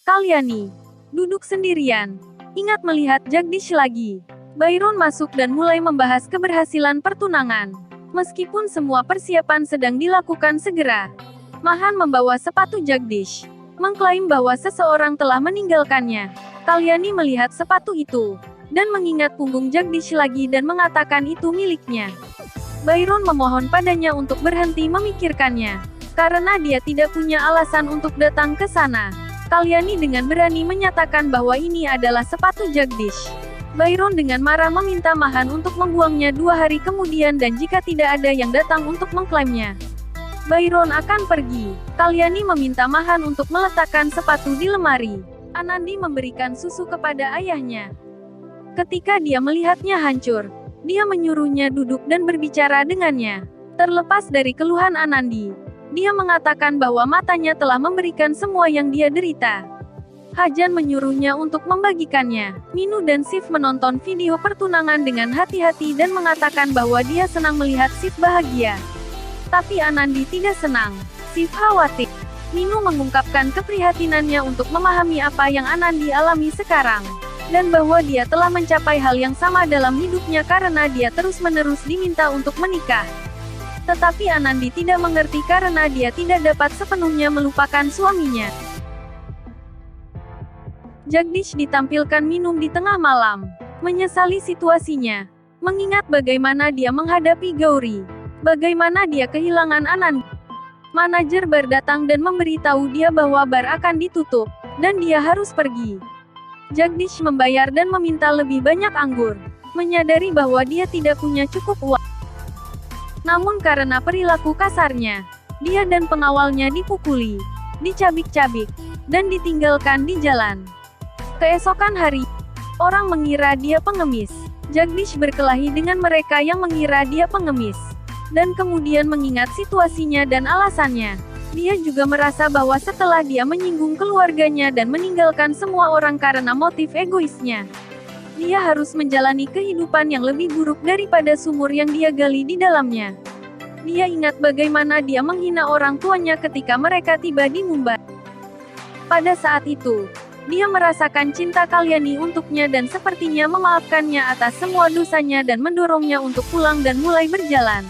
Kalyani duduk sendirian, ingat melihat Jagdish lagi. Byron masuk dan mulai membahas keberhasilan pertunangan. Meskipun semua persiapan sedang dilakukan segera, Mahan membawa sepatu Jagdish, mengklaim bahwa seseorang telah meninggalkannya. Kalyani melihat sepatu itu, dan mengingat punggung Jagdish lagi dan mengatakan itu miliknya. Byron memohon padanya untuk berhenti memikirkannya, karena dia tidak punya alasan untuk datang ke sana. Kalyani dengan berani menyatakan bahwa ini adalah sepatu Jagdish. Byron dengan marah meminta Mahan untuk membuangnya 2 hari kemudian dan jika tidak ada yang datang untuk mengklaimnya, Byron akan pergi. Kalyani meminta Mahan untuk meletakkan sepatu di lemari. Anandi memberikan susu kepada ayahnya. Ketika dia melihatnya hancur, dia menyuruhnya duduk dan berbicara dengannya. Terlepas dari keluhan Anandi, dia mengatakan bahwa matanya telah memberikan semua yang dia derita. Hajan menyuruhnya untuk membagikannya. Minu dan Sif menonton video pertunangan dengan hati-hati dan mengatakan bahwa dia senang melihat Sif bahagia. Tapi Anandi tidak senang. Sif khawatir. Minu mengungkapkan keprihatinannya untuk memahami apa yang Anandi alami sekarang. Dan bahwa dia telah mencapai hal yang sama dalam hidupnya karena dia terus-menerus diminta untuk menikah. Tetapi Anandi tidak mengerti karena dia tidak dapat sepenuhnya melupakan suaminya. Jagdish ditampilkan minum di tengah malam, menyesali situasinya, mengingat bagaimana dia menghadapi Gauri, bagaimana dia kehilangan Anandi. Manajer bar datang dan memberitahu dia bahwa bar akan ditutup, dan dia harus pergi. Jagdish membayar dan meminta lebih banyak anggur, menyadari bahwa dia tidak punya cukup uang. Namun karena perilaku kasarnya, dia dan pengawalnya dipukuli, dicabik-cabik, dan ditinggalkan di jalan. Keesokan hari, orang mengira dia pengemis. Jagdish berkelahi dengan mereka yang mengira dia pengemis. Dan kemudian mengingat situasinya dan alasannya. Dia juga merasa bahwa setelah dia menyinggung keluarganya dan meninggalkan semua orang karena motif egoisnya, dia harus menjalani kehidupan yang lebih buruk daripada sumur yang dia gali di dalamnya. Dia ingat bagaimana dia menghina orang tuanya ketika mereka tiba di Mumbai. Pada saat itu, dia merasakan cinta Kalyani untuknya dan sepertinya memaafkannya atas semua dosanya dan mendorongnya untuk pulang dan mulai berjalan.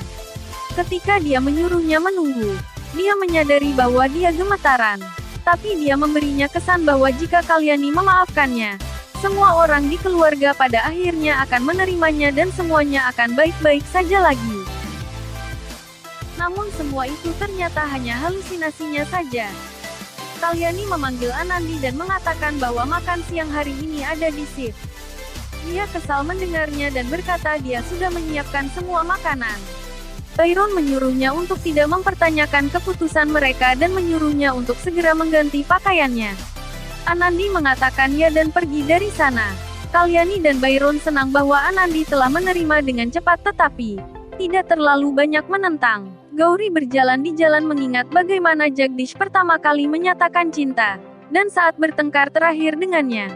Ketika dia menyuruhnya menunggu, dia menyadari bahwa dia gemetaran. Tapi dia memberinya kesan bahwa jika Kalyani memaafkannya, semua orang di keluarga pada akhirnya akan menerimanya dan semuanya akan baik-baik saja lagi. Namun semua itu ternyata hanya halusinasinya saja. Kalyani memanggil Anandi dan mengatakan bahwa makan siang hari ini ada di shift. Dia kesal mendengarnya dan berkata dia sudah menyiapkan semua makanan. Byron menyuruhnya untuk tidak mempertanyakan keputusan mereka dan menyuruhnya untuk segera mengganti pakaiannya. Anandi mengatakan ya dan pergi dari sana. Kalyani dan Byron senang bahwa Anandi telah menerima dengan cepat tetapi tidak terlalu banyak menentang. Gauri berjalan di jalan mengingat bagaimana Jagdish pertama kali menyatakan cinta, dan saat bertengkar terakhir dengannya,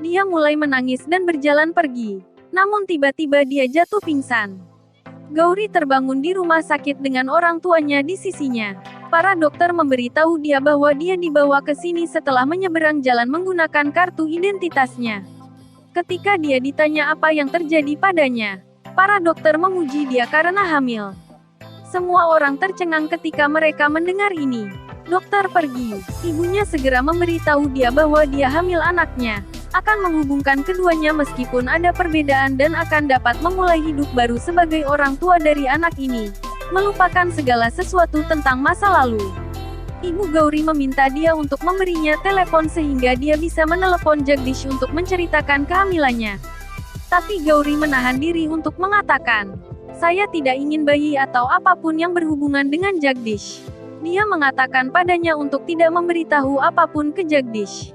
dia mulai menangis dan berjalan pergi. Namun tiba-tiba dia jatuh pingsan. Gauri terbangun di rumah sakit dengan orang tuanya di sisinya. Para dokter memberitahu dia bahwa dia dibawa ke sini setelah menyeberang jalan menggunakan kartu identitasnya. Ketika dia ditanya apa yang terjadi padanya, para dokter memuji dia karena hamil. Semua orang tercengang ketika mereka mendengar ini. Dokter pergi. Ibunya segera memberitahu dia bahwa dia hamil anaknya. Akan menghubungkan keduanya meskipun ada perbedaan dan akan dapat memulai hidup baru sebagai orang tua dari anak ini. Melupakan segala sesuatu tentang masa lalu. Ibu Gauri meminta dia untuk memberinya telepon sehingga dia bisa menelepon Jagdish untuk menceritakan kehamilannya. Tapi Gauri menahan diri untuk mengatakan, saya tidak ingin bayi atau apapun yang berhubungan dengan Jagdish. Dia mengatakan padanya untuk tidak memberitahu apapun ke Jagdish.